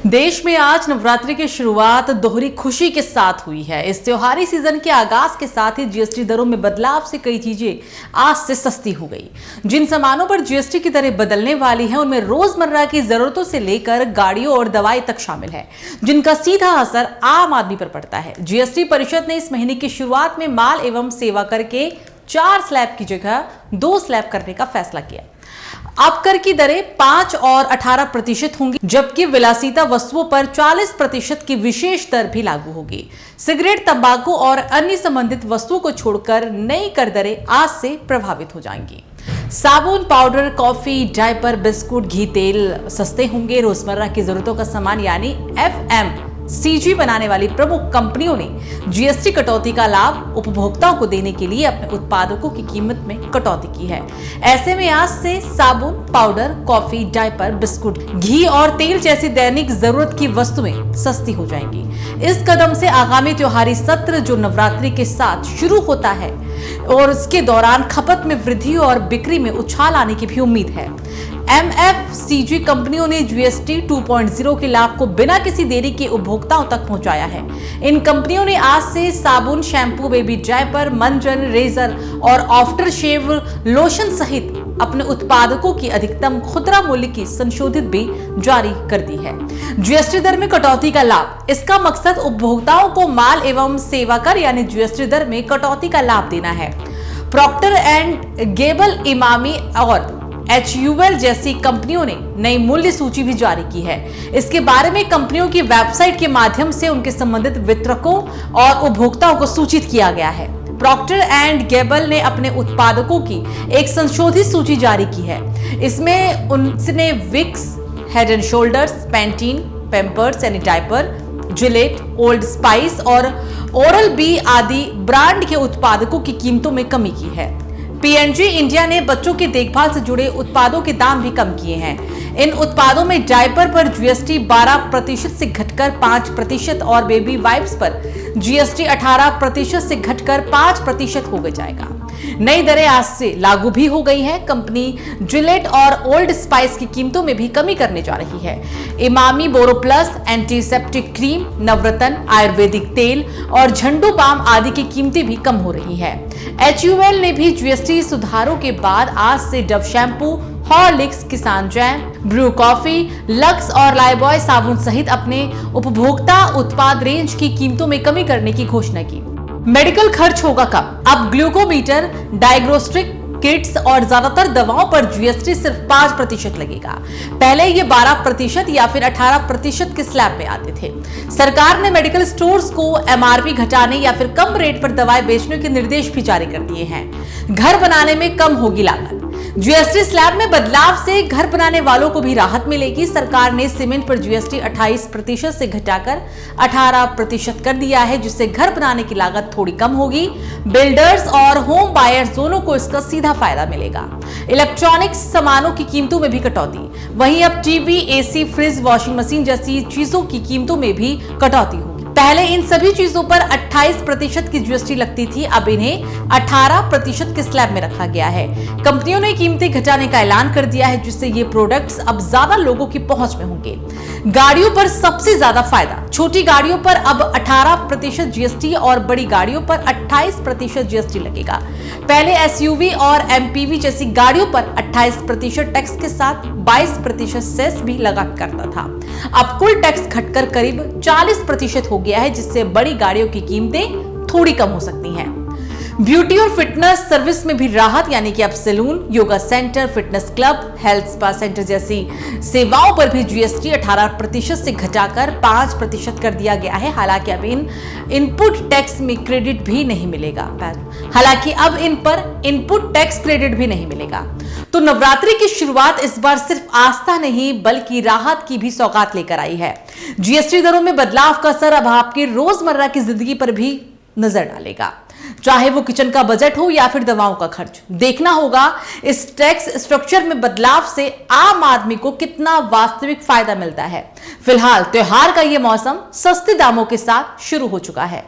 देश में आज नवरात्रि की शुरुआत दोहरी खुशी के साथ हुई है। इस त्योहारी सीजन के आगाज के साथ ही जीएसटी दरों में बदलाव से कई चीजें आज से सस्ती हो गई। जिन सामानों पर जीएसटी की दरें बदलने वाली हैं, उनमें रोजमर्रा की जरूरतों से लेकर गाड़ियों और दवाई तक शामिल है, जिनका सीधा असर आम आदमी पर पड़ता है। जीएसटी परिषद ने इस महीने की शुरुआत में माल एवं सेवा कर के 4 स्लैब की जगह 2 स्लैब करने का फैसला किया। अब कर की दरें 5 और 18% होंगी, जबकि विलासिता वस्तुओं पर 40% की विशेष दर भी लागू होगी। सिगरेट, तंबाकू और अन्य संबंधित वस्तुओं को छोड़कर नई कर दरें आज से प्रभावित हो जाएंगी। साबुन, पाउडर, कॉफी, डायपर, बिस्कुट, घी, तेल सस्ते होंगे। रोजमर्रा की जरूरतों का सामान यानी FMCG बनाने वाली प्रमुख कंपनियों ने जीएसटी कटौती का लाभ उपभोक्ताओं को देने के लिए अपने उत्पादों की कीमत में कटौती की है। ऐसे में आज से साबुन, पाउडर, कॉफी, डायपर, बिस्कुट, घी और तेल जैसी दैनिक जरूरत की वस्तुएं सस्ती हो जाएंगी। इस कदम से आगामी त्योहारी सत्र जो नवरात्रि के साथ शुरू होता है और इसके दौरान खपत में वृद्धि और बिक्री में उछाल आने की भी उम्मीद है। MFCG कंपनियों ने जीएसटी 2.0 के लाभ को बिना किसी देरी के उपभोक्ताओं तक पहुंचाया है। इन कंपनियों ने आज से साबुन, शैम्पू, बेबी डायपर, मंजन, रेजर और आफ्टर शेव लोशन सहित अपने उत्पादकों की अधिकतम खुदरा मूल्य की संशोधित भी जारी कर दी है। जीएसटी दर में कटौती का लाभ, इसका मकसद उपभोक्ताओं को माल एवं सेवा कर यानी जीएसटी दर में कटौती का लाभ देना है। प्रॉक्टर एंड गैबल, इमामी और HUL जैसी कंपनियों ने नई मूल्य सूची भी जारी की है। इसके बारे में कंपनियों की वेबसाइट के माध्यम से उनके संबंधित वितरकों और उपभोक्ताओं को सूचित किया गया है। प्रॉक्टर एंड गैबल ने अपने उत्पादकों की एक संशोधित सूची जारी की है। इसमें उनने Vicks, Head and Shoulders, Pantene, Pampers यानी डायपर, जिलेट, ओल्ड स्पाइस और ओरल बी आदि ब्रांड के उत्पादकों की कीमतों में कमी की है। P&G इंडिया ने बच्चों की देखभाल से जुड़े उत्पादों के दाम भी कम किए हैं। इन उत्पादों में डायपर पर जीएसटी 12% से घटकर 5% और बेबी वाइप्स पर जीएसटी 18% से घटकर 5% हो जाएगा। नई दरें आज से लागू भी हो गई है। कंपनी जिलेट और ओल्ड स्पाइस की कीमतों में भी कमी करने जा रही है। इमामी, बोरोप्लस, एंटीसेप्टिक क्रीम, नवरत्न, आयुर्वेदिक तेल और झंडू बाम आदि की कीमतें भी कम हो रही है। HUL ने भी जीएसटी सुधारों के बाद आज से डव शैम्पू, हॉर्लिक्स, किसान जैम, ब्रू कॉफी, लक्स और लाइबॉय साबुन सहित अपने उपभोक्ता उत्पाद रेंज की कीमतों में कमी करने की घोषणा की। मेडिकल खर्च होगा कम। अब ग्लूकोमीटर, डायग्नोस्टिक किट्स और ज्यादातर दवाओं पर जीएसटी सिर्फ 5% लगेगा। पहले ये 12% या फिर 18% के स्लैब में आते थे। सरकार ने मेडिकल स्टोर्स को MRP घटाने या फिर कम रेट पर दवाएं बेचने के निर्देश भी जारी कर दिए हैं। घर बनाने में कम होगी लागत। जीएसटी स्लैब में बदलाव से घर बनाने वालों को भी राहत मिलेगी। सरकार ने सीमेंट पर जीएसटी 28% से घटाकर 18% कर दिया है, जिससे घर बनाने की लागत थोड़ी कम होगी। बिल्डर्स और होम बायर्स दोनों को इसका सीधा फायदा मिलेगा। इलेक्ट्रॉनिक्स सामानों की कीमतों में भी कटौती। वहीं अब TV, AC, fridge, washing machine जैसी चीजों की कीमतों में भी कटौती होगी। पहले इन सभी चीजों पर 28% की जीएसटी लगती थी, अब इन्हें 18% के स्लैब में रखा गया है। कंपनियों ने कीमतें घटाने का ऐलान कर दिया है, जिससे ये प्रोडक्ट्स अब ज्यादा लोगों की पहुंच में होंगे। गाड़ियों पर सबसे ज्यादा फायदा। छोटी गाड़ियों पर अब 18% जीएसटी और बड़ी गाड़ियों पर 28% जीएसटी लगेगा। पहले SUV और MPV जैसी गाड़ियों पर 28% टैक्स के साथ 22% सेस भी लगा करता था। अब कुल टैक्स घटकर करीब 40% हो गया है, जिससे बड़ी गाड़ियों की कीमतें थोड़ी कम हो सकती हैं। ब्यूटी और फिटनेस सर्विस में भी राहत, यानी कि अब salon, yoga centre, fitness club, health spa centre जैसी सेवाओं पर भी जीएसटी 18% से घटाकर 5% कर दिया गया है। हालांकि अब इन इनपुट टैक्स में क्रेडिट भी नहीं मिलेगा। तो नवरात्रि की शुरुआत इस बार सिर्फ आस्था नहीं बल्कि राहत की भी सौगात लेकर आई है। जीएसटी दरों में बदलाव का असर अब आपकी रोजमर्रा की जिंदगी पर भी नजर डालेगा, चाहे वो किचन का बजट हो या फिर दवाओं का खर्च। देखना होगा इस टैक्स स्ट्रक्चर में बदलाव से आम आदमी को कितना वास्तविक फायदा मिलता है। फिलहाल त्योहार का ये मौसम सस्ते दामों के साथ शुरू हो चुका है।